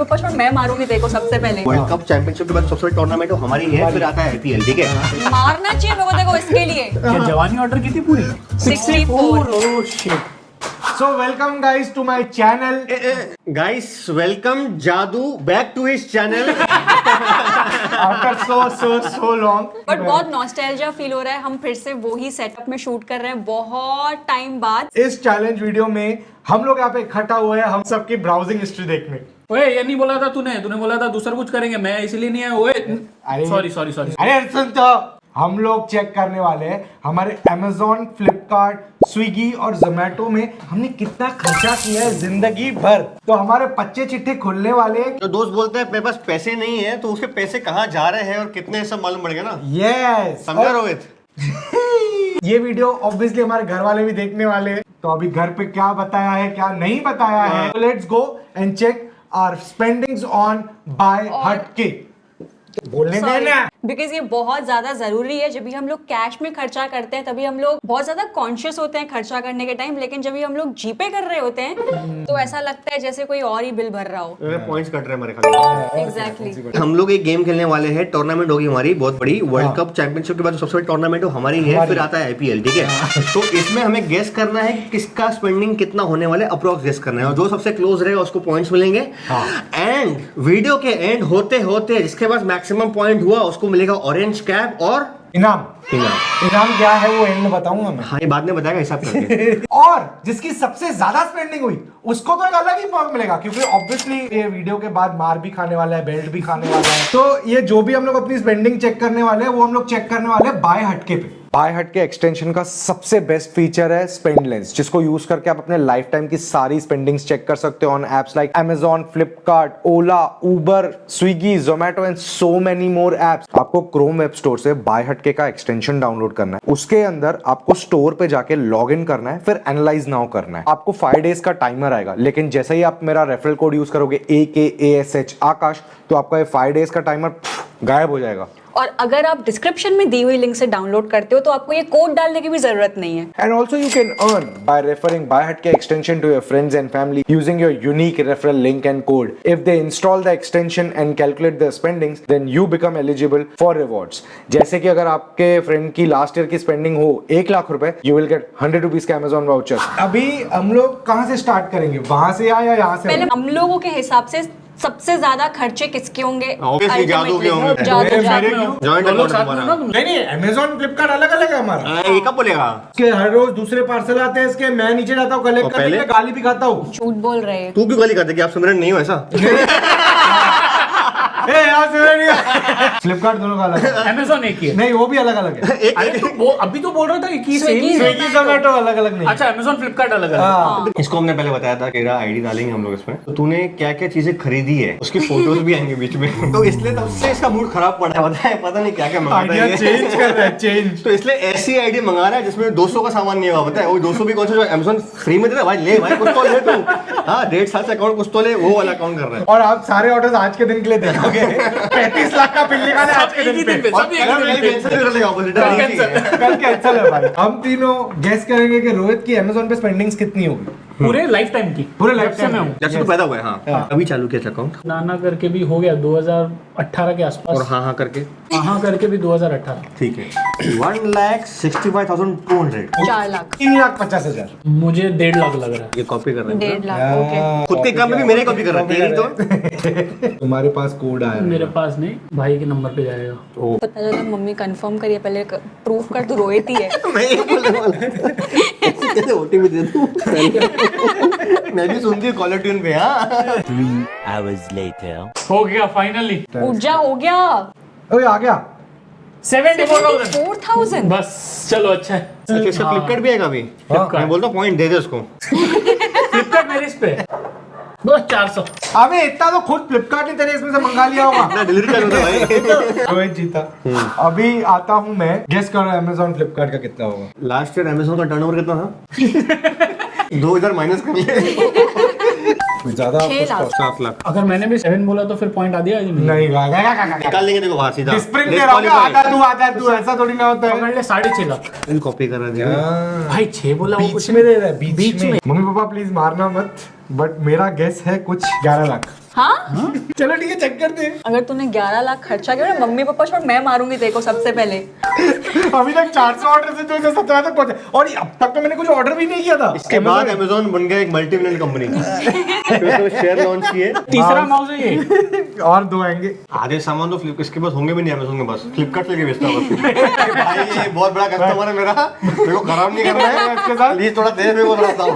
ऊपर मैं मारूंगी देखो सबसे पहले। वर्ल्ड कप चैंपियनशिप के बाद सबसे बड़ी टूर्नामेंट हमारी है, फिर आता है आईपीएल, ठीक है। मारना चाहिए मेरे को देखो इसके लिए। क्या जवानी ऑर्डर की थी पूरी? 64। Oh shit. So welcome guys to my channel. Guys welcome Jadoo back to his channel. After so long. But बहुत नॉस्टैल्जिया फील हो रहा है, हम फिर से वही सेटअप में शूट कर रहे हैं बहुत टाइम बाद। इस चैलेंज वीडियो में हम लोग यहाँ पे इकट्ठा हुए हैं हम सबकी ब्राउजिंग हिस्ट्री देखने। ओए ये नहीं बोला था तूने बोला था दूसरा कुछ करेंगे, मैं इसलिए नहीं आया। ओए अरे सॉरी। अरे सुन तो, हम लोग चेक करने वाले हैं हमारे Amazon, फ्लिपकार्ट, स्विगी और जोमेटो में हमने कितना खर्चा किया है जिंदगी भर। तो हमारे पच्चे चिट्ठे खुलने वाले हैं। तो दोस्त बोलते हैं मेरे पास पैसे नहीं है, तो उसके पैसे कहाँ जा रहे हैं और कितने सब मालूम पड़ गया ना। यस समझा रोहित? ये वीडियो ऑब्वियसली हमारे घर वाले भी देखने वाले हैं, तो अभी घर पे क्या बताया है क्या नहीं बताया है। Let's go and check our spendings on बाय हटके। बोलने देना बिकॉज ये बहुत ज्यादा जरूरी है। जब भी हम लोग कैश में खर्चा करते हैं तभी हम लोग बहुत ज्यादा कॉन्शियस होते हैं खर्चा करने के टाइम, लेकिन जब भी हम लोग जीपे कर रहे होते हैं तो ऐसा लगता है जैसे कोई और ही बिल भर रहा हो। पॉइंट्स कट रहे हैं हमारे खाली। एग्जैक्टली। हम लोग एक गेम खेलने वाले हैं, टूर्नामेंट होगी हमारी बहुत बड़ी। वर्ल्ड कप चैंपियनशिप के बाद सबसे बड़ी टूर्नामेंट हमारी है, फिर आता है आईपीएल, ठीक है। तो इसमें हमें गेस करना है कि किसका स्पेंडिंग कितना होने वाला है, अप्रोक्स गेस करना है, और जो सबसे क्लोज रहेगा उसको पॉइंट्स मिलेंगे। एंड वीडियो के एंड होते होते जिसके पास मैक्सिमम पॉइंट हुआ उसको मिलेगा ऑरेंज कैप और इनाम क्या है वो एंड में बताऊंगा मैं। हाँ, ये बाद में बताएगा हिसाब करके। और जिसकी सबसे ज्यादा स्पेंडिंग हुई उसको तो एक अलग ही पॉइंट मिलेगा, क्योंकि ऑब्वियसली ये वीडियो के बाद मार भी खाने वाला है, बेल्ट भी खाने वाला है। तो ये जो भी हम लोग अपनी स्पेंडिंग चेक करने वाले हैं वो हम लोग चेक करने वाले हैं बाय हटके पे। बाय हटके एक्सटेंशन का सबसे बेस्ट फीचर है स्पेंड लेंस, जिसको यूज करके आप अपने लाइफ टाइम की सारी स्पेंडिंग्स चेक कर सकते हो on apps like Amazon, Flipkart, Ola, Uber, Swiggy, Zomato and so many more apps. आपको क्रोम वेब स्टोर से बाय हटके का एक्सटेंशन डाउनलोड करना है, उसके अंदर आपको स्टोर पे जाके लॉग इन करना है, फिर एनालाइज नाउ करना है। आपको 5 डेज का टाइमर आएगा, लेकिन जैसे ही आप मेरा रेफरल कोड यूज करोगे AKASH आकाश, तो आपका ये 5 डेज का टाइमर गायब हो जाएगा। और अगर आप डिस्क्रिप्शन में दी हुई लिंक से डाउनलोड करते हो तो आपको ये कोड डालने की भी जरूरत नहीं है। And also you can earn by referring BuyHatke extension to your friends and family using your unique referral link and code. If they install the extension and calculate their spendings, then you become eligible for rewards. जैसे कि अगर आपके friend की last year की spending हो 1 लाख रुपए, you will get 100 rupees का Amazon voucher. अभी हम लोग कहाँ से स्टार्ट करेंगे, वहां से या यहाँ से? पहले हम लोगों के हिसाब से सबसे ज्यादा खर्चे किसके होंगे? Obviously जादू के होंगे। जादू। जॉइंट अकाउंट तुम्हारा। नहीं Amazon, फ्लिपकार्ट अलग अलग है हमारा। ये कब बोलेगा? इसके हर रोज दूसरे पार्सल आते हैं इसके, मैं नीचे जाता हूँ कलेक्ट करने, मैं गाली भी खाता हूँ। झूठ बोल रहे हैं। तू क्यों गाली करते कि आप सिमरन नहीं हो ऐसा? फ्लिपकार्ट दोनों का अलग है, Amazon एक ही है। नहीं वो भी अलग अलग है। अरे तो वो अभी तो बोल रहा था एक ही स्विगी, स्विगी, जोमेटो अलग अलग नहीं। अच्छा Amazon, फ्लिपकार्ट अलग अलग। हाँ। इसको हमने पहले बताया था, तेरा आईडी डालेंगे हम लोग इसमें, तो तूने क्या क्या चीजें खरीदी है उसकी फोटोज भी आएंगे बीच में। तो इसलिए तब से इसका मूड खराब पड़ा है, पता नहीं क्या क्या मंगाता है। चेंज कर रहा है, चेंज। तो इसलिए ऐसी आईडी मंगा रहा है जिसमें 200 का सामान नहीं होगा, पता है? वो 200 भी कौन सा, जो Amazon फ्री में देता है, भाई ले भाई कुछ तो ले तू। हाँ 1.5 साल से अकाउंट कुछ तो ले, वो वाला अकाउंट कर रहा है। और आप सारे ऑर्डर्स आज के दिन के लिए देखोगे। 35 लाख का बिल निकाले आज के दिन पे। सब एक दिन पे। कल कैंसिल है भाई। हम तीनों गेस करेंगे कि रोहित की Amazon पे स्पेंडिंग्स कितनी होगी पूरे लाइफ टाइम की। पूरे लाइफ जब से मैं हूँ। जब से तू पैदा हुआ है। हाँ अभी चालू किया अकाउंट। नाना करके भी हो गया 2018 के आसपास, और हाँ करके हाँ करके भी 2018। ठीक है। 1,65,200। 4 लाख। 3,50,000। मुझे 1.5 लाख लग रहा है। ये कॉपी कर रहा है 1.5 लाख। ओके। खुद के काम में भी मेरे कॉपी कर रहा है, तेरी तो। तुम्हारे पास कोड आया मेरे पास नहीं, भाई के नंबर पे जाएगा। पता चला मम्मी कंफर्म करिए पहले, प्रूफ कर तू रोहित ही है। मैं ये बोलने वाला ओटीपी दे दूं। मैं भी सुनती हूँ कॉलर ट्यून पे। हाँ 3 hours later. हो गया फाइनली। उठ जा, हो गया। ओए आ गया। 74,000। 4,000। बस चलो अच्छा है। अच्छा इसका फ्लिपकार्ट भी आएगा अभी। मैं बोलता हूँ पॉइंट दे दे उसको। फ्लिपकार्ट मेरे इस पे बस 400। अबे इतना तो खुद फ्लिपकार्ट ने तेरे इसमें से मंगा लिया होगा। ना डिलीवरी कर भाई। रोहित जीता। अभी आता हूँ मैं, गेस करो Amazon, फ्लिपकार्ट का कितना होगा। लास्ट ईयर Amazon का टर्नओवर कितना था? 2000 माइनस कर ले। ज्यादा 6 लाख। 7 लाख। अगर मैंने भी 7 बोला तो फिर पॉइंट आ दिया। नहीं निकाल लेंगे देखो बाहर सीधा। स्प्रिंग दे रहा हूँ, आता है तू, ऐसा थोड़ी ना होता है। पकड़ ले 6.5 लाख। इन कॉपी कर रहा है भाई 6 बोला वो बीच कुछ में दे रहा है, बीच बीच में। में। मम्मी पापा प्लीज मारना मत, बट मेरा गेस है कुछ 11 लाख। हाँ चलो ठीक है, चेक करते हैं। अगर तूने 11 लाख खर्चा किया, मम्मी पापा छोड़, मैं मारूंगी तेरे को सबसे पहले। अभी तक 400 ऑर्डर से 217 तक पहुंचे, और अब तक तो मैंने कुछ ऑर्डर भी नहीं किया था। इसके बाद अमेज़न बन गया एक मल्टी मिलियन कंपनी। तो शेयर लॉन्च किए। तीसरा माउस है ये। और 2 आएंगे। आधे सामान तो फ्लिप इसके पास होंगे भी नहीं अमेज़न के पास, फ्लिपकार्ट लेके बेचता है बस। भाई ये बहुत बड़ा कस्टमर है मेरा, मेरे को खराब नहीं करना है इसके साथ, प्लीज थोड़ा देर में बनाता हूँ।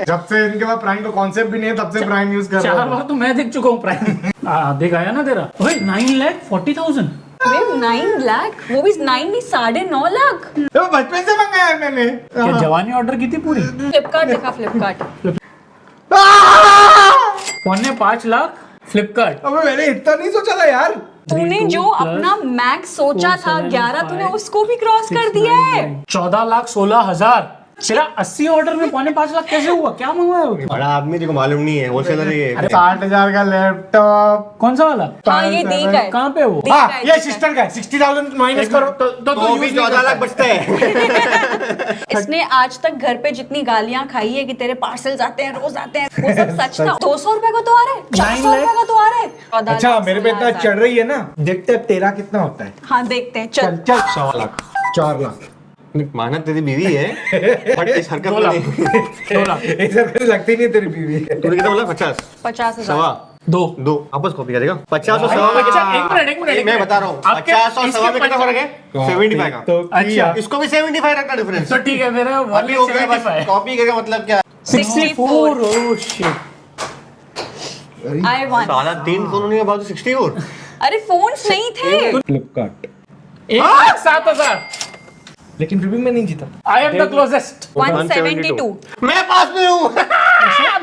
जब से इनके पास प्राइम का कॉन्सेप्ट भी नहीं है, तब से प्राइम यूज कर रहा 4 बार तो मैं देख चुका हूँ प्राइम। देख आया ना तेरा। ओए 9,40,000। 9 लाख, वो भी 9 नहीं 9.5 लाख। तो बचपन से मंगाया है मैंने। क्या जवानी ऑर्डर की थी पूरी? फ्लिपकार्ट देखा, फ्लिपकार्ट 5.25 लाख फ्लिपकार्ट। अबे मैंने इतना नहीं सोचा था यार। तूने जो अपना मैक्स सोचा था 11, तूने उसको भी क्रॉस कर दिया है। 14,16,000। तेरा 80 ऑर्डर में 5.25 लाख कैसे हुआ? क्या मंगवाया हो? बड़ा आदमी तेरे को मालूम नहीं है, होलसेलर है ये। 60,000 का लैपटॉप। कौन सा वाला? हाँ ये देखा है। कहाँ पे वो? हाँ ये सिस्टर का है। 60,000 माइनस करो तो वो भी 14 लाख बचते हैं। इसने आज तक घर पे जितनी गालियां खाई है कि तेरे पार्सल्स आते हैं, रोज आते हैं, वो सब सच था। 200 रुपए का तो आ रहा है, 400 रुपए का तो आ रहा है। 14 अच्छा लाख, मेरे पे इतना 16,000। चढ़ रही है ना, देखते हैं तेरा कितना होता है। हाँ देखते हैं, चल। चल 100 लाख। 4 लाख। माना तेरी बीवी है बट इस हरकत में नहीं। 2 लाख। ऐसा कभी लगती नहीं है तेरी बीवी है। तूने कितना बोला? 50 50,000। सवा 2 आपस कॉपी करेगा। 50 और सवा में एक मिनट मैं बता रहा हूँ 50 और सवा में कितना फर्क है? 75 का। तो अच्छा इसको भी 75 रखना डिफरेंस। तो ठीक है, मेरा अभी हो गया बस, 75। कॉपी करेगा मतलब क्या? 64। Oh shit. I won। साला 3 फोन होने के बाद 64। अरे फोन्स नहीं थे। फ्लिपकार्ट। 1,07,000। लेकिन फिर भी मैं नहीं जीता। I am the closest. 172। मैं पास में हूँ।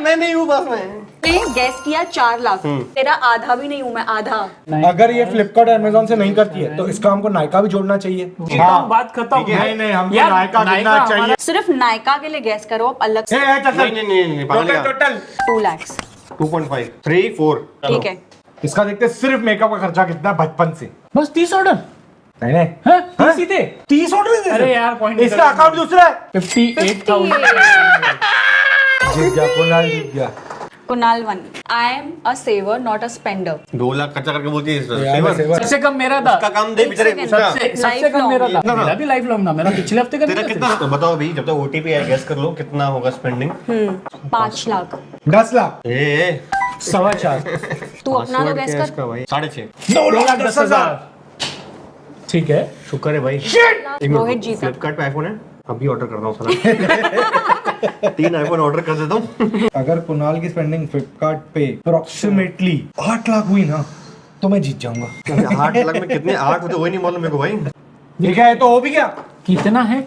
मैं नहीं हूँ पास में। मैंने गैस किया 4 लाख, तेरा आधा भी नहीं हूँ मैं, आधा। अगर ये फ्लिपकार्ट अमेज़न से नहीं करती है तो इसका हमको नायका भी जोड़ना चाहिए। बात खत्म। नहीं नहीं हमको यार, नायका नायका कितना चाहिए। सिर्फ नायका के लिए गैस करो, आप अलग से। नहीं पागल है। टोटल 2 लाख। 2.5 3 4 ठीक है। इसका देखते हैं सिर्फ मेकअप का खर्चा कितना है बचपन से। बस 30 ऑर्डर। नहीं नहीं हैं? 30 ही थे। 30 ऑर्डर। अरे यार पॉइंट इसका अकाउंट दूसरा है। 58,000। जीत गया कुणाल, जीत गया। Kunal 1। I am a saver not a spender. 2 lakh खर्चा करके बोलती है सबसे कम मेरा था। उसका काम दे बेचारे उसका। सबसे कम मेरा था। मेरा भी लाइफ लॉन्ग था। मेरा पिछले हफ्ते का तेरा नहीं था। कितना बताओ अभी, जब तक ओटीपी आया गैस कर लो कितना होगा स्पेंडिंग। 5 लाख। 10 लाख। ए 4.25। तू अपना तो गैस कर। भाई 6.5 2,10,000। ठीक है। शुक्र है भाई। रोहित जीता। फ्लिपकार्ट पे आईफोन है, अभी ऑर्डर कर रहा हूँ साला। 3 आईफोन ऑर्डर कर देता हूँ। अगर कुणाल की स्पेंडिंग फ्लिपकार्ट पे अप्रोक्सीमेटली 8 लाख हुई ना तो मैं जीत जाऊंगा। 8 लाख में कितने 8 होते वही नहीं मालूम मेरे को भाई। ठीक है तो हो भी गया। कितना है?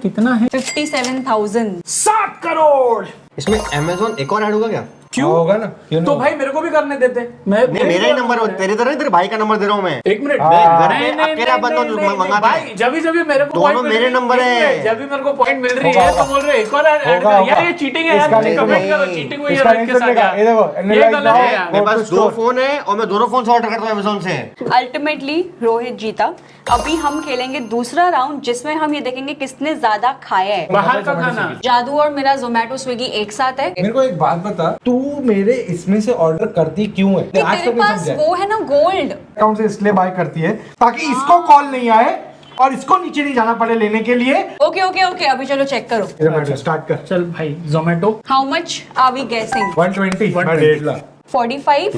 57,000। 7 करोड़। इसमें अमेज़न एक और ऐड होगा क्या? क्यों? होगा ना। तो भाई मेरे को भी करने देते। मैं नहीं मेरा ही नंबर, तेरे तरह नहीं, तेरे भाई का नंबर दे रहा हूँ मैं। 1 मिनट। घर में अकेला बंदा जो मंगाता भाई है। जब भी मेरे को दोनों point मिल मेरे रही- नंबर है। जब भी मेरे को पॉइंट मिल रही होगा, है तो बोल रहे एक और ऐड कर। होगा। यार ये चीटिंग है यार। इसका मुझे नहीं कमेंट सुनेगा। करो चीटिंग हुई है इसका रोहित नहीं के साथ सुनेगा। यार। ये देखो, ये analyze गलत now। है यार। मेरे पास Go to 2 store। फोन है और मैं दोनों फोन से ऑर्डर करता हूँ अमेज़न से। अल्टीमेटली रोहित जीता। अभी हम खेलेंगे दूसरा राउंड, जिसमें हम ये देखेंगे किसने ज्यादा खाया है। बाहर का खाना। जादू और मेरा जोमेटो स्विगी एक साथ है। मेरे को एक बात बता, तू मेरे इसमें से ऑर्डर करती क्यों है? कि आज तेरे तक नहीं पास समझा। वो है ना गोल्ड। अकाउंट से इसलिए बाय करती है ताकि इसको कॉल नहीं आए और इसको नीचे नहीं जाना पड़े लेने के लिए। ओके ओके ओके, अभी चलो चेक करो। जोमेटो स्टार्ट कर। चल भाई Zomato. How much are we guessing? 120 मैं 1.5 लाख। 45।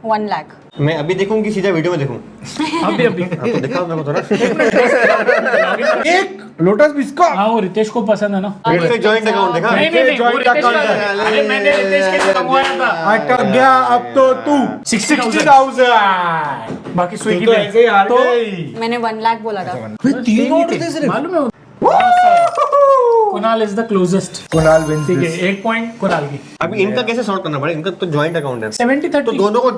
1 लाख। मैं अभी देखूँ कि सीधा वीडियो में देखूँ? अभी हाँ, तो दिखाओ मेरे को थोड़ा। एक लोटस बिस्कुट। हाँ वो रितेश को पसंद है ना। फिर से जॉइंट अकाउंट देखा? नहीं नहीं joint वो रितेश account का है। है। अरे मैंने रितेश के लिए मंगवाया था। अटक गया अब तो तू 60,000। बाकी स्विगी तू तो ऐसे ही हार तो गई। मैंने 1 लाख बोला था। 3 ऑर्डर थे सिर्फ। मालूम है Kunal is the closest. Kunal wins ठीक है 1 पॉइंट कुणाल की। अभी इनका कैसे सॉर्ट करना पड़ेगा? इनका तो जॉइंट अकाउंट है, 70-30 तो दोनों को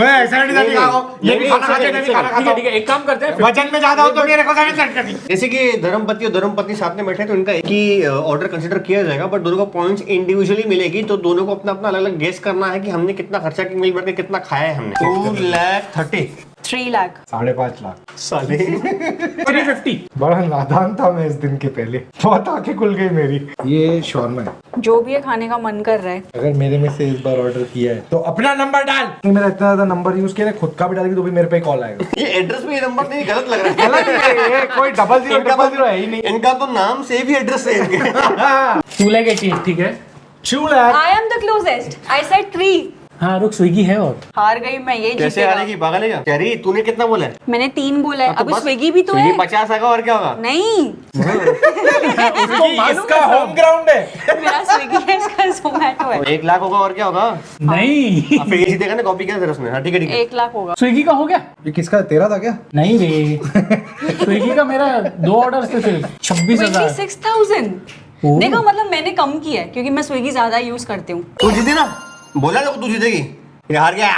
ऐसा नहीं दिखाओ। ये भी खाना खाते हैं, मैं भी खाना खाता हूं। ठीक है एक काम करते हैं। वजन में ज्यादा हो तो मेरे को 730। जैसे कि धर्मपति और धर्मपत्नी साथ में बैठे हैं, तो इनका एक ही ऑर्डर कंसीडर किया जाएगा, बट दोनों को पॉइंट्स इंडिविजुअली मिलेगी, तो दोनों को अपना अपना अलग अलग गेस करना है कि हमने कितना खर्चा मिल बैठ के कितना खाया है हमने। 2,30,000 3 लाख। 5.5 लाख। साले 350। बड़ा नादान था मैं इस दिन के पहले, बहुत आंखें खुल गई मेरी। ये शॉर्मा है, जो भी है खाने का मन कर रहा है। अगर मेरे में से इस बार ऑर्डर किया है तो अपना नंबर डाल। मेरा इतना ज्यादा नंबर यूज किया, खुद का भी डालेगी तो भी मेरे पे कॉल आएगा। ये एड्रेस में ये नंबर नहीं गलत लग रहा है। गलत है ये, कोई 0000 है ही नहीं। इनका तो नाम से भी एड्रेस है इनके। 2,80,000 ठीक है। 2 lakh. I am the closest. I said 3। हाँ रुक, स्विगी है और हार गई मैं, ये कैसे जीतेगा। हारेगी, पागल है क्या? कैरी तूने कितना बोला है? मैंने 3 बोला है, अभी बस स्विगी भी तो स्विगी है। 50 आएगा और क्या होगा? नहीं, इसका होम ग्राउंड है। मेरा स्विगी है, इसका जोमेटो है। 1 लाख होगा और क्या होगा? नहीं। फिर ये जीतेगा ना, कॉपी किया उसने। हाँ ठीक है ठीक है। 1 लाख होगा। स्विगी का हो गया? ये किसका, तेरा था क्या? नहीं रे, स्विगी का मेरा 2 ऑर्डर थे सिर्फ 26,000। 26,000। ओह। देखो मतलब मैंने कम किया है क्योंकि मैं स्विगी ज्यादा यूज करती हूँ। तू जीती ना, बोला ना तू जीतेगी। ये हार गया।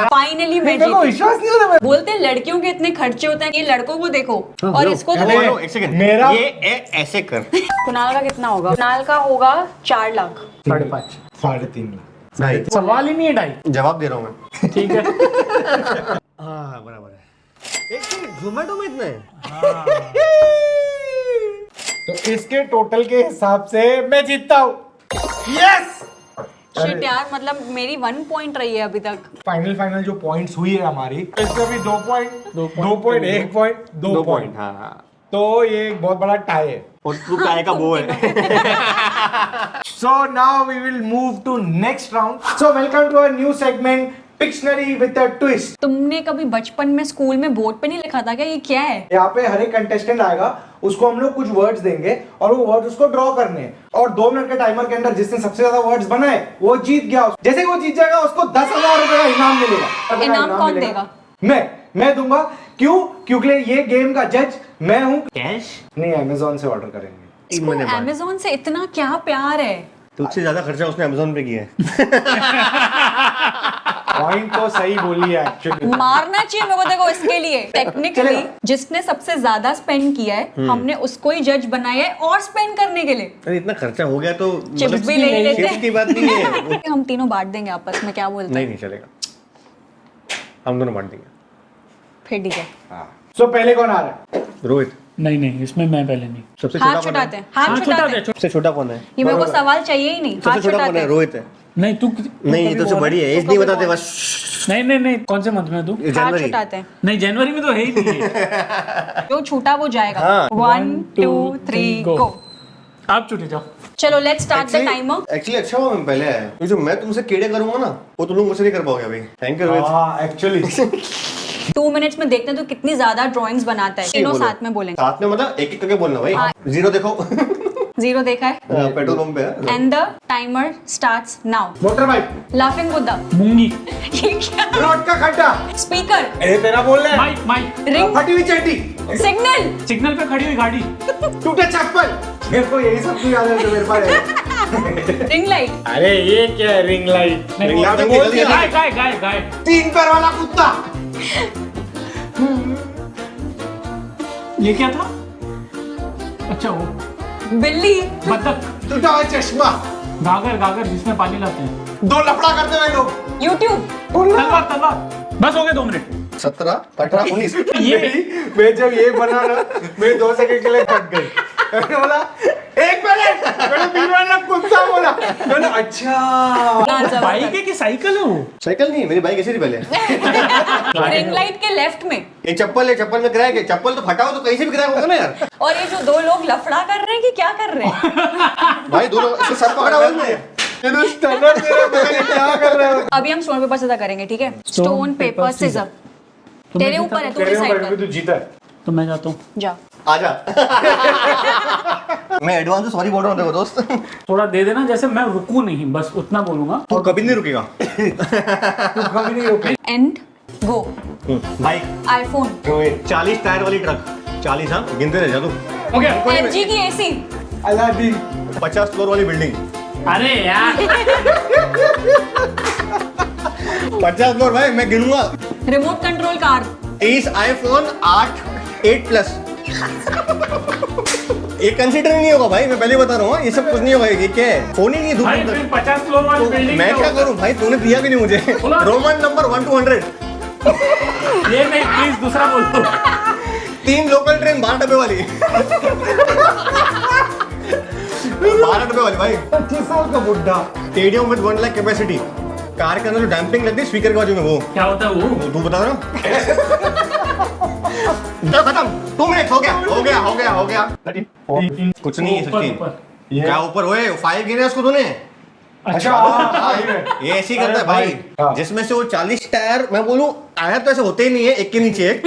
फाइनली मैं देखो जीती। विश्वास नहीं हो रहा। बोलते हैं लड़कियों के इतने खर्चे होते हैं, ये लड़कों को देखो और इसको तो अरे, एक सेकंड, मेरा- ये ऐसे कर। कुणाल का कितना होगा? कुणाल का होगा 4 लाख। 5.5। 3.5 लाख। भाई सवाल ही नहीं है ढाई। जवाब दे रहा हूँ मैं। ठीक है। हाँ बराबर है। एक सेकंड, जोमेटो में इतना है? तो इसके टोटल के हिसाब से मैं जीतता हूँ। यस। शिट यार, मतलब मेरी 1 पॉइंट रही है अभी तक। फाइनल जो पॉइंट्स हुई है हमारी, इसमें भी 2 पॉइंट, 1 पॉइंट, 2 पॉइंट। हाँ। तो ये एक बहुत बड़ा टाई है। और तू काय का वो है। So now we will move to next round. So welcome to our new segment, Pictionary with a twist. तुमने कभी बचपन में स्कूल में बोर्ड पे नहीं लिखा था क्या ये क्या है? यहाँ पे हर एक कंटेस्टेंट आएगा, उसको हम लोग कुछ वर्ड्स देंगे और वो वर्ड्स उसको ड्रॉ करने हैं और 2 मिनट के टाइमर के अंदर जिसने सबसे ज्यादा वर्ड्स बनाए वो जीत गया। जैसे ही वो जीत जाएगा उसको 10,000 रुपए का इनाम मिलेगा। इनाम कौन देगा? मैं दूंगा। क्यों? क्योंकि ये गेम का जज मैं हूँ। कैश नहीं, अमेजोन से ऑर्डर करेंगे। 3 महीने बाद। अमेज़न से इतना क्या प्यार है? तुझसे ज्यादा खर्चा उसने अमेज़न पे किया है। पॉइंट तो सही बोली है एक्चुअली। मारना चाहिए मेरे को। देखो इसके लिए टेक्निकली जिसने सबसे ज्यादा स्पेंड किया है हमने उसको ही जज बनाया है और स्पेंड करने के लिए। अरे इतना खर्चा हो गया तो चिप्स भी ले ही लेते चिप्स की बात नहीं है। हम तीनों बांट देंगे आपस में, क्या बोलते नहीं हैं? नहीं चलेगा, हम दोनों बांट देंगे। फिर ठीक है। सो पहले कौन आ रहा है? रोहित नहीं नहीं, इसमें मैं पहले नहीं। सबसे हाथ छोटा कौन छुटाते है? हैं, हाथ छुटाते हैं। सबसे छोटा कौन है? ये मेरे को सवाल चाहिए ही नहीं, हाथ सबसे छोटा कौन छुटाते है? हैं। रोहित है। नहीं तू नहीं, ये तो सबसे बड़ी है, एज नहीं बताते बस। नहीं नहीं नहीं, कौन से मंथ में तू? हाथ जनवरी। छुटाते हैं, नहीं, जनवरी में तो है ही नहीं। जो छूटा वो जाएगा। हाँ। 1 2 3 गो। आप छूटे जाओ। चलो let's start the timer. Actually अच्छा हुआ मैं पहले आया, क्योंकि जो मैं तुमसे कीड़े करूंगा ना वो तुम लोग मुझसे नहीं कर पाओगे अभी। Thank you Rohit. हाँ एक्चुअली 2 मिनट्स में देखते हैं तो कितनी ज्यादा ड्राइंग्स बनाता है। तीनों साथ में बोलेंगे। साथ में मतलब एक एक करके बोलना भाई। हाँ। 0 देखो। 0 देखा है पेट्रोल पंप पे है। And the timer starts now. Motor bike, laughing Buddha. मूंगी। ये क्या? रोड का खड्डा, स्पीकर। अरे तेरा बोल रहे हैं। Mic mic. रिंग। फटी हुई चड्डी, सिग्नल। सिग्नल पे खड़ी हुई गाड़ी। टूटे चप्पल। मेरे को यही सब याद है जो मेरे पास है। Ring light. अरे ये क्या है? Ring light. नहीं, रिंग लाइट वो- तो बोल दिया। गाय गाय गाय गाय। 3 पैर वाला कुत्ता। ये क्या था? अच्छा वो बिल्ली। बतख। टूटा हुआ चश्मा। गागर गागर जिसमें पानी लाते हैं। 2 लफड़ा करते हुए लोग। यूट्यूब। तलवार तलवार। बस हो गए 2 मिनट। 17 18 19। ये मैं जब ये बना ना, मैं 2 सेकंड के लिए फट गई। मैंने बोला 1 मिनट, मैंने बीच में कुत्ता बोला। मैंने अच्छा बाइक है कि साइकिल है वो? साइकिल नहीं, मेरी बाइक ऐसी थी पहले। रिंग लाइट के लेफ्ट में। ये चप्पल है, चप्पल में क्रैक है। चप्पल तो फटा हो तो कहीं से भी क्रैक होगा ना यार। और ये जो 2 लोग लफड़ा कर रहे हैं कि क्या कर रहे हैं? भाई दोनों इसको सर पकड़ा हुआ है। स्टनर तेरा पता क्या कर रहे हो? अभी हम स्टोन पेपर सीजर करेंगे, ठीक है? Stone paper scissor. तेरे ऊपर है, तू तेरे डिसाइड ऊपर कर। तू जीता है। तो मैं जाता हूँ। जा। आजा। मैं एडवांस में सॉरी बोल रहा हूँ देखो दोस्त। थोड़ा दे देना, जैसे मैं रुकूं नहीं, बस उतना बोलूंगा। तू कभी नहीं रुकेगा। तू कभी नहीं रुके। And go. Bike. IPhone. 40 tyre वाली ट्रक। 40 हाँ, गिनते रह जा तू। ओके। एलजी की एसी। अलादीन। 50 फ्लोर वाली बिल्डिंग। अरे यार 50 फ्लोर भाई, मैं गिनूंगा। Remote control car. 30 iPhone 8 plus. ये कंसीडर नहीं होगा भाई, मैं पहले बता रहा हूँ, ये सब कुछ नहीं होगा। ये क्या है, फोन ही नहीं है भाई फिर 50 फ्लोर वाली बिल्डिंग मैं क्या करूँ भाई, तूने दिया भी नहीं मुझे। Roman number 1 to 100। ये नहीं, प्लीज दूसरा बोल दो। 3 लोकल ट्रेन 12 डब्बे वाली। 12 डब्बे वाली भाई। 25 साल का बुड्ढा। Stadium with 1 lakh capacity. Car के अंदर जो डैम्पिंग लगती है स्पीकर के बाजू में, वो क्या होता है वो? तू बता रहा। चलो खत्म, 2 मिनट हो गया। कुछ नहीं है सचिन। क्या ऊपर हुए 5 गिने उसको तूने? अच्छा ये ऐसे ही करता है भाई, जिसमें से वो 40 टायर, मैं बोलूं टायर तो ऐसे होते ही नहीं है, एक के नीचे एक,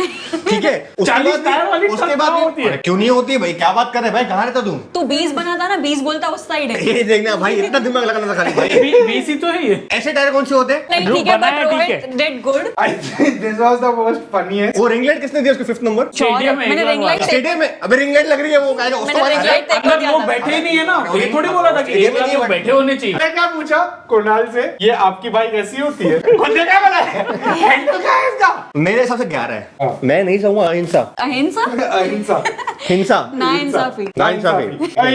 ठीक है। 40 टायर वाली उसके ट्रक बाद कहाँ होती है? अरे क्यों नहीं होती भाई, क्या बात कर रहे भाई, कहाँ रहता तू? तू 20 बनाता ना, 20 बोलता उस साइड है। ये देखना भाई, इतना दिमाग लगाना था खाली भाई। बीसी तो है ये। ऐसे टायर कौन से होते हैं? नहीं ग्रुप ठीक है, बनाया, बट ठीक Rohit did good. I think this was the most funniest. वो रिंग लाइट किसने दिया उसको 5th नंबर? स्टेडियम में मैंने एक बार रिंग लाइट स्टेडियम में। अबे रिंग लाइट लग रही है, वो कहेगा उसको मैंने रिंग लाइट देख अंदर दिया लोग था। बैठे ही नहीं है ना, ये थोड़ी बोला था कि स्टेडियम 1 में लाख नहीं लोग बैठे होने चाहिए। मैंने क्या पूछा कुणाल से, ये आपकी बाइक ऐसी होती है? मुझे क्या पता है? हैंड तो क्या है इसका? मेरे हिसाब से 11 है। मैं नहीं कहूंगा अहिंसा, अहिंसा अहिंसा। हिंसा, नाइंसाफी। नाइंसाफी।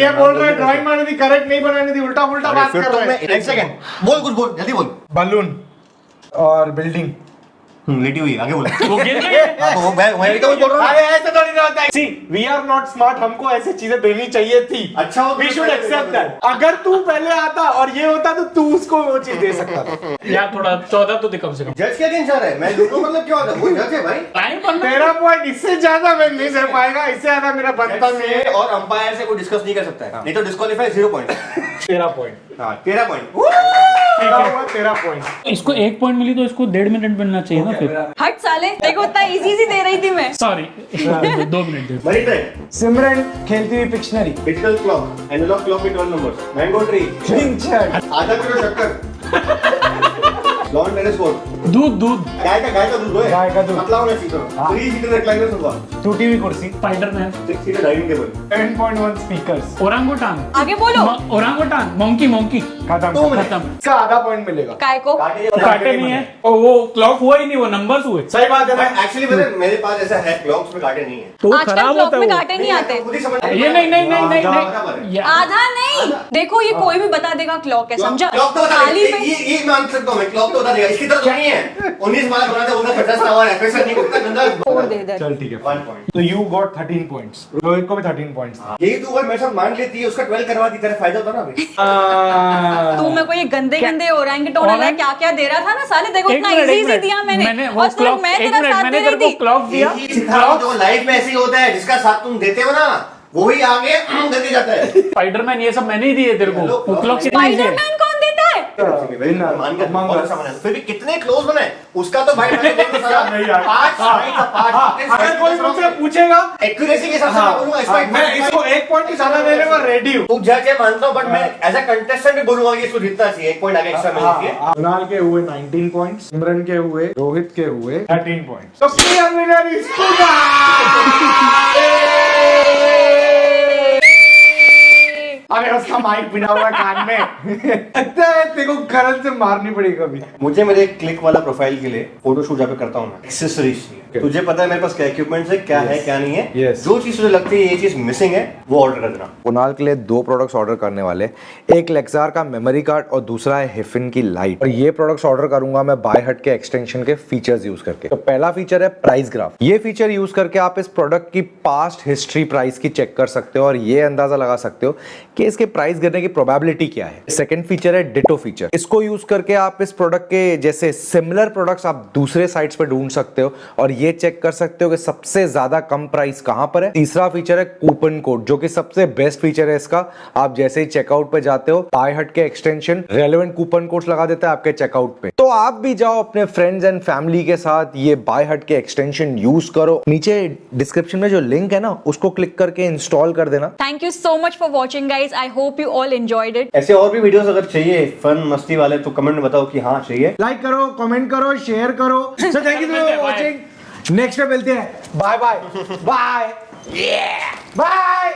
ये बोल रहा है ड्राइंग बनानी थी, करेक्ट नहीं बनानी थी, उल्टा उल्टा अरे बात फिर कर तो रहा मैं है। एक सेकंड बोल, कुछ बोल, जल्दी बोल। बलून और बिल्डिंग। लेटी हुई, आगे बोल। वो गिर गई। तो मैं तो बोल रहा हूँ। अरे ऐसे थोड़ी ना होता है। See, we are not smart, हमको ऐसी चीजें देनी चाहिए थी। अच्छा हो, we should accept that. अगर तू पहले आता और ये होता तो तू उसको वो चीज दे सकता था। यार थोड़ा 14 तो दे कम से कम। जज क्या टेंशन है? मैं लूटूं मतलब क्या होता है? वो जज है भाई। टाइम पर तेरा पॉइंट इससे ज्यादा मैं नहीं दे पाएगा, इससे ज्यादा मेरा बनता जज नहीं से है। और अंपायर से कोई डिस्कस नहीं कर सकता है, नहीं तो डिस्क्वालीफाई 0 पॉइंट। तेरा पॉइंट। हाँ, 13 पॉइंट। तेरा हुआ तेरा पॉइंट। इसको 1 पॉइंट मिली तो इसको 1.5 मिनट बनना चाहिए ना फिर। हट साले, देखो इतना इजी सी दे रही थी मैं। सॉरी 2 मिनट दे। मनी ट्रेन, सिमरन खेलती हुई Pictionary. Digital clock, analogue clock में 12 नंबर्स, मैंगो ट्री, आधा किलो शक्कर, लॉन टेनिस कोर्ट, दूध गाय का दूध है, गाय का दूध। मतलब होना सीटर, 3 सीटर रिक्लाइनर सोफा, टूटी हुई कुर्सी। Spiderman, 6 seater dining table, 10.1 speakers. Orangutan, आगे बोलो। ओरांगुटान, मंकी खत्म। 2 मिनट। खत्म। इसका आधा पॉइंट मिलेगा। काय को? काटे नहीं है। ओ वो क्लॉक हुआ ही नहीं, वो नंबर्स हुए। सही बात है ना। एक्चुअली पता है, मेरे पास ऐसा है, क्लॉक्स में काटे नहीं है। तो वो आजकल खराब क्लॉक होता में है वो। काटे नहीं आते। खुद ही समझ ये नहीं बराबर है। यार, आधा नहीं, देखो ये कोई भी बता देगा क्लॉक है, समझा? क्लॉक तो बता थाली देगा, में ये मान सकता हूँ मैं, क्लॉक तो बता देगा, इसकी तरह तो नहीं है। 19 वाला बनाता है, उधर 50 का हुआ है, ऐसा नहीं होता गंदा। छोड़ दे इधर। चल ठीक है। 1 पॉइंट। तो यू गॉट 13 पॉइंट्स। रोहित को भी 13 पॉइंट्स। यही तो वर्ड मेरे साथ मान लेती है, उसका 12 करवा दी, तेरा फायदा होता ना अभी। तू मेरे को ये गंदे गंदे ओरंगुटान वाला क्या क्या दे रहा था ना साले, देखो एक इतना मिनट, इजी एक से मिनट। दिया मैंने वो और सिर्फ क्लॉक, मैं एक तेरा मिनट, साथ मैंने दे तेरे रही को थी। क्लॉक दिया। यही सिखा रहा हूं, जो लाइफ में ऐसे ही होता है, जिसका साथ तुम देते हो ना, वही आगे करके जाता है। स्पाइडरमैन ये सब मैंने ही दिए तेरे को। वो क्लॉक कितनी इजी है। स्पाइडरमैन कौन देता है? मान के बहुत अच्छा बना है। फिर भी कितने क्लोज बने, उसका तो भाई मैंने दोनों सारा नहीं यार। 5 अगर कोई मुझसे पूछेगा एक्यूरेसी के हिसाब से मैं बोलूंगा इसका मैं इसको 1 पॉइंट की ज्यादा देने को रेडी हूँ। तू जज है मानता हूं, बट मैं एज अ कंटेस्टेंट भी बोलूंगा कि इसको जीतना चाहिए, 1 पॉइंट आगे एक्स्ट्रा मिलना चाहिए। कुणाल के हुए 19 पॉइंट्स, सिमरन के हुए, रोहित के हुए 13 पॉइंट्स। तो क्लियर विनर इज अरे उसका माइक बिना हुआ कान में। लगता है तेरे को करंट से मारनी पड़ेगी कभी। मुझे मेरे क्लिक वाला प्रोफाइल के लिए फोटोशूट जहाँ पे करता हूँ मैं, एक्सेसरीज तुझे पता है मेरे पास क्या इक्विपमेंट्स है, क्या है क्या नहीं है। Yes. जो चीज तुझे लगती है ये चीज मिसिंग है, वो ऑर्डर कर देना। कुणाल के लिए 2 प्रोडक्ट्स ऑर्डर करने वाले, एक लेक्सार का मेमोरी कार्ड और दूसरा है हिफिन की लाइट। और ये प्रोडक्ट्स ऑर्डर करूंगा मैं बाय हट के एक्सटेंशन के फीचर्स यूज करके। तो पहला फीचर है प्राइस ग्राफ। ये फीचर यूज करके आप इस प्रोडक्ट की पास्ट हिस्ट्री प्राइस की चेक कर सकते हो और ये अंदाजा लगा सकते हो कि इसके प्राइस गिरने की प्रोबेबिलिटी क्या है। सेकंड फीचर है डिटो फीचर। इसको यूज करके आप इस प्रोडक्ट के जैसे सिमिलर प्रोडक्ट्स आप दूसरे साइट्स पे ढूंढ सकते हो और ये चेक कर सकते हो कि सबसे ज्यादा कम प्राइस कहां पर है। तीसरा फीचर है कूपन कोड, जो कि सबसे बेस्ट फीचर है इसका। आप जैसे ही चेकआउट पे जाते हो, बाय हट के एक्सटेंशन रेलेवेंट कूपन कोड्स लगा देता है आपके चेकआउट पे। तो आप भी जाओ अपने फ्रेंड्स एंड फैमिली के साथ ये बाय हट के एक्सटेंशन यूज करो। नीचे डिस्क्रिप्शन में जो लिंक है ना, उसको क्लिक करके इंस्टॉल कर देना। Thank you so much for watching guys. I hope you all enjoyed it. ऐसे और भी वीडियोस अगर चाहिए फन मस्ती वाले तो कमेंट में बताओ कि हाँ चाहिए। लाइक करो, कमेंट करो, शेयर करो। So thank you for watching. Next पे मिलते हैं। Bye bye bye bye.